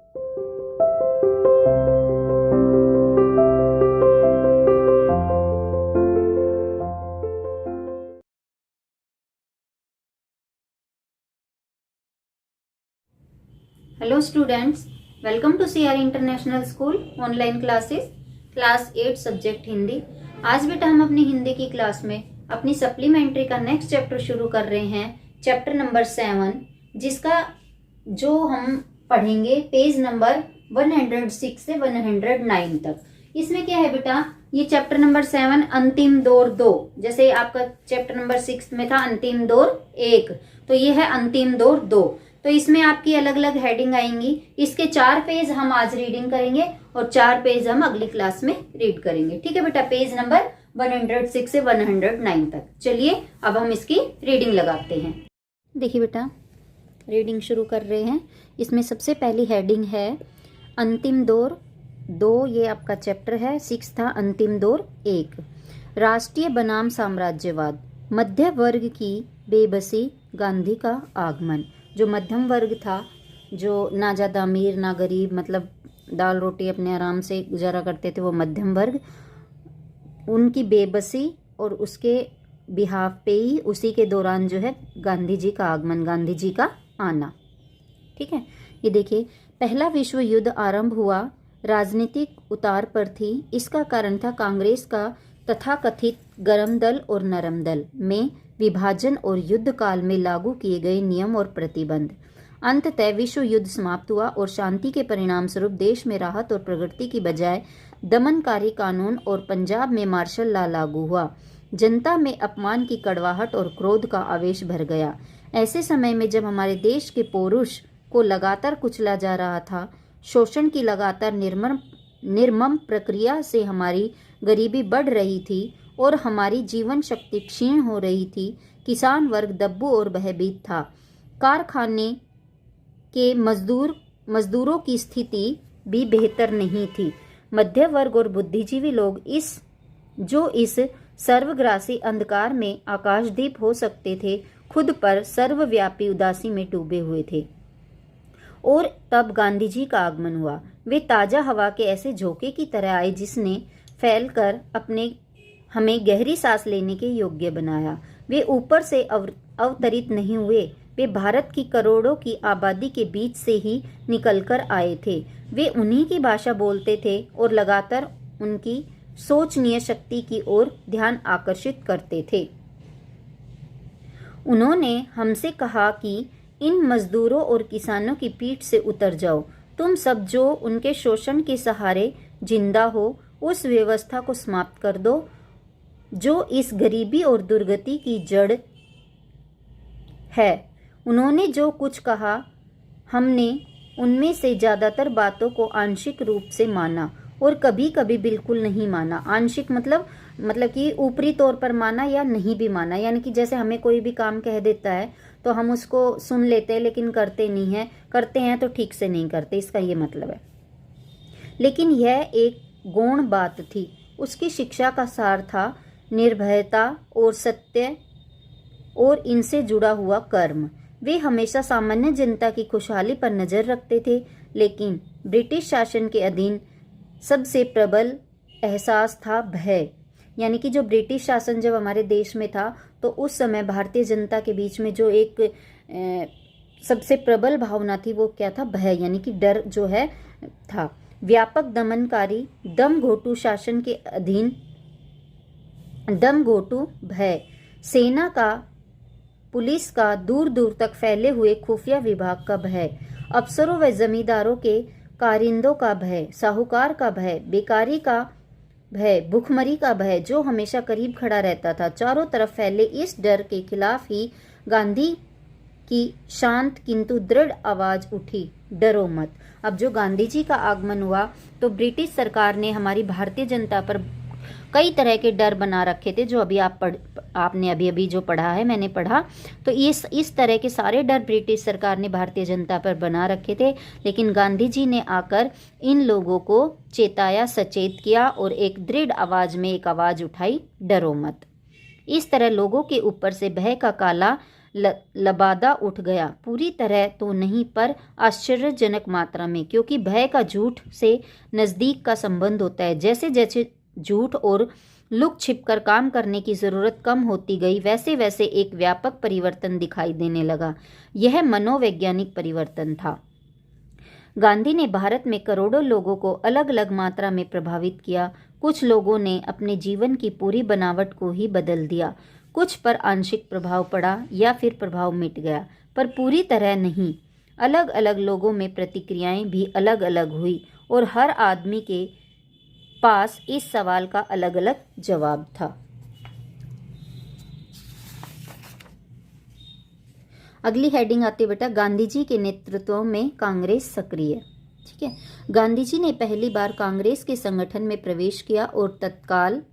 Hello students, welcome to CR international school online classes class 8 subject Hindi. आज बेटा हम अपनी हिंदी की क्लास में अपनी सप्लीमेंट्री का नेक्स्ट चैप्टर शुरू कर रहे हैं, चैप्टर नंबर 7, जिसका जो हम पढ़ेंगे पेज नंबर 106 से 109 तक। इसमें क्या है बेटा, ये चैप्टर नंबर 7 अंतिम दौर 2, जैसे आपका चैप्टर नंबर 6 में था अंतिम दौर 1, तो ये है अंतिम दौर 2। तो इसमें आपकी अलग अलग हेडिंग आएंगी। इसके 4 पेज हम आज रीडिंग करेंगे और 4 पेज हम अगली क्लास में रीड करेंगे। ठीक है बेटा, पेज नंबर 106 से 109 तक। चलिए अब हम इसकी रीडिंग लगाते हैं। देखिए बेटा, रीडिंग शुरू कर रहे हैं। इसमें सबसे पहली हेडिंग है अंतिम दौर 2, ये आपका चैप्टर है। 6 था अंतिम दौर 1। राष्ट्रीय बनाम साम्राज्यवाद, मध्य वर्ग की बेबसी, गांधी का आगमन। जो मध्यम वर्ग था, जो ना ज़्यादा अमीर ना गरीब, मतलब दाल रोटी अपने आराम से गुजारा करते थे, वो मध्यम वर्ग, उनकी बेबसी और उसके बिहाफ पे ही उसी के दौरान जो है गांधी जी का आगमन, गांधी जी का आना। ठीक है, ये देखिए, पहला विश्व युद्ध आरंभ हुआ, राजनीतिक उतार पर थी। इसका कारण था कांग्रेस का तथाकथित गरम दल और नरम दल में विभाजन और युद्ध काल में लागू किए गए नियम और प्रतिबंध। अंततः विश्व युद्ध समाप्त हुआ और शांति के परिणाम स्वरूप देश में राहत और प्रगति की बजाय दमनकारी कानून और पंजाब में मार्शल लॉ लागू हुआ। जनता में अपमान की कड़वाहट और क्रोध का आवेश भर गया। ऐसे समय में जब हमारे देश के पौरुष को लगातार कुचला जा रहा था, शोषण की लगातार निर्मम प्रक्रिया से हमारी गरीबी बढ़ रही थी और हमारी जीवन शक्ति क्षीण हो रही थी, किसान वर्ग दब्बू और भयभीत था। कारखाने के मजदूरों की स्थिति भी बेहतर नहीं थी। मध्य वर्ग और बुद्धिजीवी लोग इस सर्वग्रासी अंधकार में आकाशदीप हो सकते थे, खुद पर सर्वव्यापी उदासी में डूबे हुए थे। और तब गांधी जी का आगमन हुआ। वे ताजा हवा के ऐसे झोंके की तरह आए जिसने फैलकर हमें गहरी सांस लेने के योग्य बनाया। वे ऊपर से अवतरित नहीं हुए, वे भारत की करोड़ों की आबादी के बीच से ही निकलकर आए थे। वे उन्हीं की भाषा बोलते थे और लगातार उनकी सोचनीय शक्ति की ओर ध्यान आकर्षित करते थे। उन्होंने हमसे कहा कि इन मजदूरों और किसानों की पीठ से उतर जाओ। तुम सब जो उनके शोषण के सहारे जिंदा हो, उस व्यवस्था को समाप्त कर दो जो इस गरीबी और दुर्गति की जड़ है। उन्होंने जो कुछ कहा, हमने उनमें से ज़्यादातर बातों को आंशिक रूप से माना और कभी कभी बिल्कुल नहीं माना। आंशिक मतलब कि ऊपरी तौर पर माना या नहीं भी माना, यानी कि जैसे हमें कोई भी काम कह देता है तो हम उसको सुन लेते हैं लेकिन करते नहीं हैं, करते हैं तो ठीक से नहीं करते, इसका ये मतलब है। लेकिन यह एक गौण बात थी। उसकी शिक्षा का सार था निर्भयता और सत्य और इनसे जुड़ा हुआ कर्म। वे हमेशा सामान्य जनता की खुशहाली पर नजर रखते थे, लेकिन ब्रिटिश शासन के अधीन सबसे प्रबल एहसास था भय। यानी कि जो ब्रिटिश शासन जब हमारे देश में था तो उस समय भारतीय जनता के बीच में जो एक सबसे प्रबल भावना थी वो क्या था, भय, यानी कि डर जो है था। व्यापक दमनकारी दमघोटू शासन के अधीन दमघोटू भय, सेना का, पुलिस का, दूर दूर तक फैले हुए खुफिया विभाग का भय, अफसरों व जमींदारों के कारिंदों का भय, साहूकार का भय, बेकारी का भय, भुखमरी का भय जो हमेशा करीब खड़ा रहता था। चारों तरफ फैले इस डर के खिलाफ ही गांधी की शांत किंतु दृढ़ आवाज उठी, डरो मत। अब जो गांधी जी का आगमन हुआ तो ब्रिटिश सरकार ने हमारी भारतीय जनता पर कई तरह के डर बना रखे थे, जो अभी आपने अभी जो पढ़ा है, मैंने पढ़ा, तो इस तरह के सारे डर ब्रिटिश सरकार ने भारतीय जनता पर बना रखे थे। लेकिन गांधी जी ने आकर इन लोगों को चेताया, सचेत किया और एक दृढ़ आवाज में एक आवाज उठाई, डरो मत। इस तरह लोगों के ऊपर से भय का काला लबादा उठ गया, पूरी तरह तो नहीं पर आश्चर्यजनक मात्रा में, क्योंकि भय का झूठ से नज़दीक का संबंध होता है। जैसे जैसे झूठ और लुक छिपकर काम करने की ज़रूरत कम होती गई, वैसे वैसे एक व्यापक परिवर्तन दिखाई देने लगा। यह मनोवैज्ञानिक परिवर्तन था। गांधी ने भारत में करोड़ों लोगों को अलग अलग मात्रा में प्रभावित किया। कुछ लोगों ने अपने जीवन की पूरी बनावट को ही बदल दिया, कुछ पर आंशिक प्रभाव पड़ा या फिर प्रभाव मिट गया, पर पूरी तरह नहीं। अलग अलग लोगों में प्रतिक्रियाएं भी अलग अलग हुई और हर आदमी के पास इस सवाल का अलग अलग जवाब था। अगली हेडिंग आती है बेटा, गांधी जी के नेतृत्व में कांग्रेस सक्रिय। ठीक है, गांधी जी ने पहली बार कांग्रेस के संगठन में प्रवेश किया और तत्काल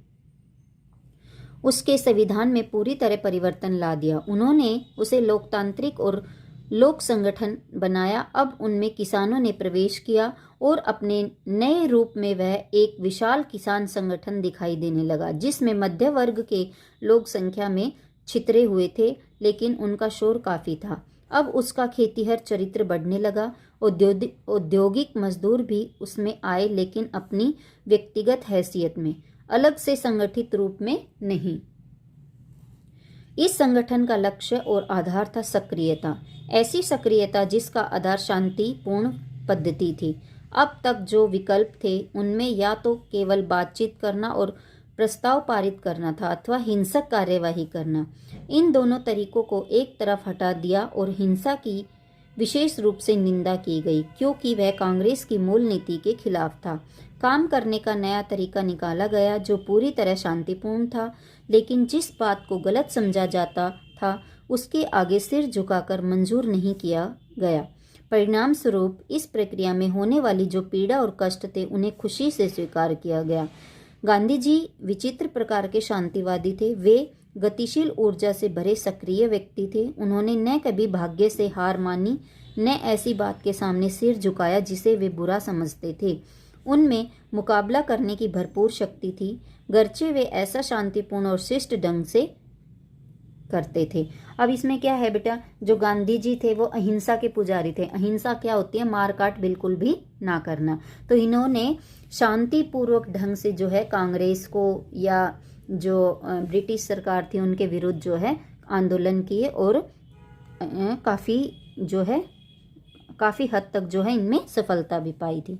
उसके संविधान में पूरी तरह परिवर्तन ला दिया। उन्होंने उसे लोकतांत्रिक और लोक संगठन बनाया। अब उनमें किसानों ने प्रवेश किया और अपने नए रूप में वह एक विशाल किसान संगठन दिखाई देने लगा, जिसमें मध्य वर्ग के लोग संख्या में छितरे हुए थे, लेकिन उनका शोर काफी था। अब उसका खेतीहर चरित्र बढ़ने लगा। औद्योगिक मजदूर भी उसमें आए, लेकिन अपनी व्यक्तिगत हैसियत में, अलग से संगठित रूप में नहीं। इस संगठन का लक्ष्य और आधार था सक्रियता, ऐसी सक्रियता जिसका आधार शांतिपूर्ण पद्धति थी। अब तक जो विकल्प थे उनमें या तो केवल बातचीत करना और प्रस्ताव पारित करना था अथवा हिंसक कार्यवाही करना। इन दोनों तरीकों को एक तरफ हटा दिया और हिंसा की विशेष रूप से निंदा की गई, क्योंकि वह कांग्रेस की मूल नीति के खिलाफ था। काम करने का नया तरीका निकाला गया जो पूरी तरह शांतिपूर्ण था, लेकिन जिस बात को गलत समझा जाता था उसके आगे सिर झुकाकर मंजूर नहीं किया गया। परिणाम स्वरूप इस प्रक्रिया में होने वाली जो पीड़ा और कष्ट थे उन्हें खुशी से स्वीकार किया गया। गांधी जी विचित्र प्रकार के शांतिवादी थे। वे गतिशील ऊर्जा से भरे सक्रिय व्यक्ति थे। उन्होंने न कभी भाग्य से हार मानी, न ऐसी बात के सामने सिर झुकाया जिसे वे बुरा समझते थे। उनमें मुकाबला करने की भरपूर शक्ति थी, गरचे वे ऐसा शांतिपूर्ण और शिष्ट ढंग से करते थे। अब इसमें क्या है बेटा, जो गांधी जी थे वो अहिंसा के पुजारी थे। अहिंसा क्या होती है? मारकाट बिल्कुल भी ना करना। तो इन्होंने शांतिपूर्वक ढंग से जो है कांग्रेस को या जो ब्रिटिश सरकार थी उनके विरुद्ध जो है आंदोलन किए और काफ़ी हद तक जो है इनमें सफलता भी पाई थी।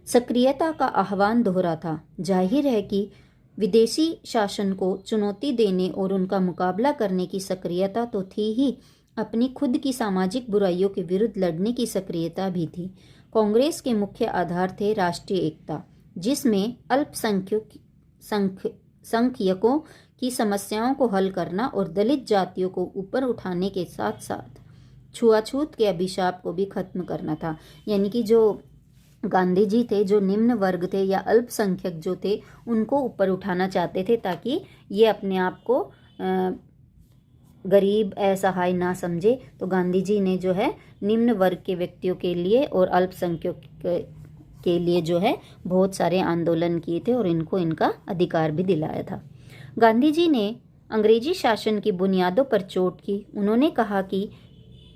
सक्रियता का आह्वान दोहरा था। जाहिर है कि विदेशी शासन को चुनौती देने और उनका मुकाबला करने की सक्रियता तो थी ही, अपनी खुद की सामाजिक बुराइयों के विरुद्ध लड़ने की सक्रियता भी थी। कांग्रेस के मुख्य आधार थे राष्ट्रीय एकता, जिसमें अल्पसंख्यकों की समस्याओं को हल करना और दलित जातियों को ऊपर उठाने के साथ साथ छुआछूत के अभिशाप को भी खत्म करना था। यानी कि जो गांधी जी थे, जो निम्न वर्ग थे या अल्पसंख्यक जो थे, उनको ऊपर उठाना चाहते थे ताकि ये अपने आप को गरीब असहाय ना समझे। तो गांधी जी ने जो है निम्न वर्ग के व्यक्तियों के लिए और अल्पसंख्यक के लिए जो है बहुत सारे आंदोलन किए थे और इनको इनका अधिकार भी दिलाया था। गांधी जी ने अंग्रेजी शासन की बुनियादों पर चोट की। उन्होंने कहा कि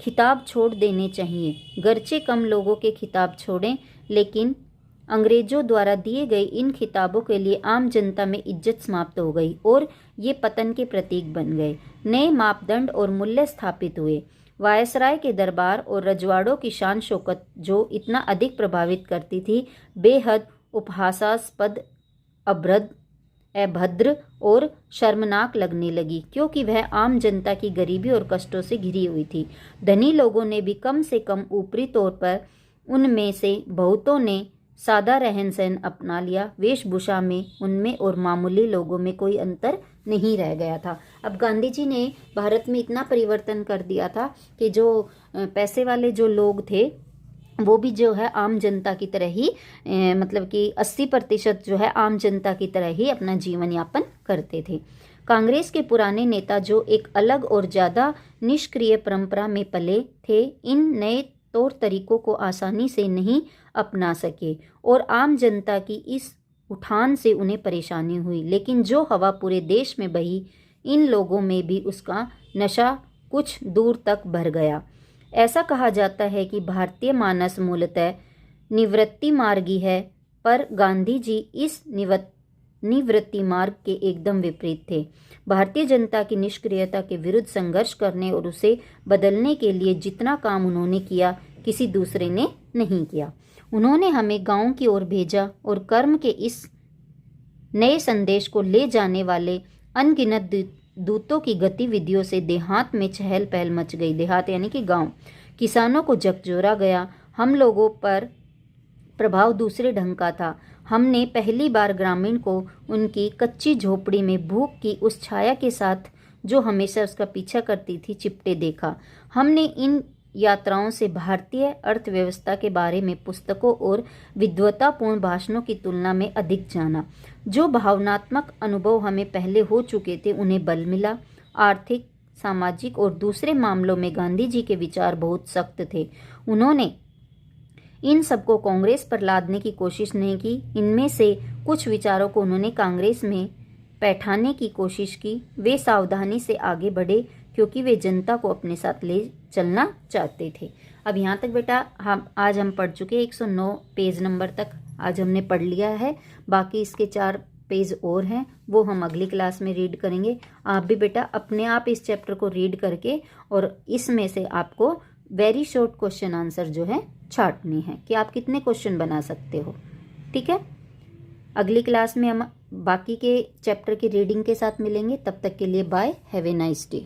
खिताब छोड़ देने चाहिए, गरचे कम लोगों के खिताब छोड़ें, लेकिन अंग्रेजों द्वारा दिए गए इन खिताबों के लिए आम जनता में इज्जत समाप्त हो गई और ये पतन के प्रतीक बन गए। नए मापदंड और मूल्य स्थापित हुए। वायसराय के दरबार और रजवाड़ों की शान शौकत जो इतना अधिक प्रभावित करती थी, बेहद उपहासास्पद, अभद्र और शर्मनाक लगने लगी, क्योंकि वह आम जनता की गरीबी और कष्टों से घिरी हुई थी। धनी लोगों ने भी कम से कम ऊपरी तौर पर, उनमें से बहुतों ने सादा रहन सहन अपना लिया। वेशभूषा में उनमें और मामूली लोगों में कोई अंतर नहीं रह गया था। अब गांधी जी ने भारत में इतना परिवर्तन कर दिया था कि जो पैसे वाले जो लोग थे वो भी जो है आम जनता की तरह ही मतलब कि 80% जो है आम जनता की तरह ही अपना जीवन यापन करते थे। कांग्रेस के पुराने नेता जो एक अलग और ज़्यादा निष्क्रिय परंपरा में पले थे, इन नए तौर तरीकों को आसानी से नहीं अपना सके और आम जनता की इस उठान से उन्हें परेशानी हुई। लेकिन जो हवा पूरे देश में बही, इन लोगों में भी उसका नशा कुछ दूर तक भर गया। ऐसा कहा जाता है कि भारतीय मानस मूलतः निवृत्ति मार्गी है, पर गांधी जी इस निवृत्ति मार्ग के एकदम विपरीत थे। भारतीय जनता की निष्क्रियता के विरुद्ध संघर्ष करने और उसे बदलने के लिए जितना काम उन्होंने किया, किसी दूसरे ने नहीं किया। उन्होंने हमें गांव की ओर भेजा और कर्म के इस नए संदेश को ले जाने वाले अनगिनत दूतों की गतिविधियों से देहात में चहल पहल मच गई। देहात यानी कि गांव। किसानों को झकझोरा गया। हम लोगों पर प्रभाव दूसरे ढंग का था। हमने पहली बार ग्रामीण को उनकी कच्ची झोपड़ी में भूख की उस छाया के साथ, जो हमेशा उसका पीछा करती थी, चिपटे देखा। हमने इन यात्राओं से भारतीय अर्थव्यवस्था के बारे में पुस्तकों और विद्वतापूर्ण भाषणों की तुलना में अधिक जाना। जो भावनात्मक अनुभव हमें पहले हो चुके थे, उन्हें बल मिला। आर्थिक, सामाजिक और दूसरे मामलों में गांधी जी के विचार बहुत सख्त थे। उन्होंने इन सबको कांग्रेस पर लादने की कोशिश नहीं की। इनमें से कुछ विचारों को उन्होंने कांग्रेस में बैठाने की कोशिश की। वे सावधानी से आगे बढ़े क्योंकि वे जनता को अपने साथ ले चलना चाहते थे। अब यहाँ तक बेटा आज हम पढ़ चुके 109 पेज नंबर तक आज हमने पढ़ लिया है। बाकी इसके 4 पेज और हैं, वो हम अगली क्लास में रीड करेंगे। आप भी बेटा अपने आप इस चैप्टर को रीड करके और इसमें से आपको वेरी शॉर्ट क्वेश्चन आंसर जो है छांटने हैं कि आप कितने क्वेश्चन बना सकते हो। ठीक है, अगली क्लास में हम बाकी के चैप्टर की रीडिंग के साथ मिलेंगे। तब तक के लिए bye, have a nice day.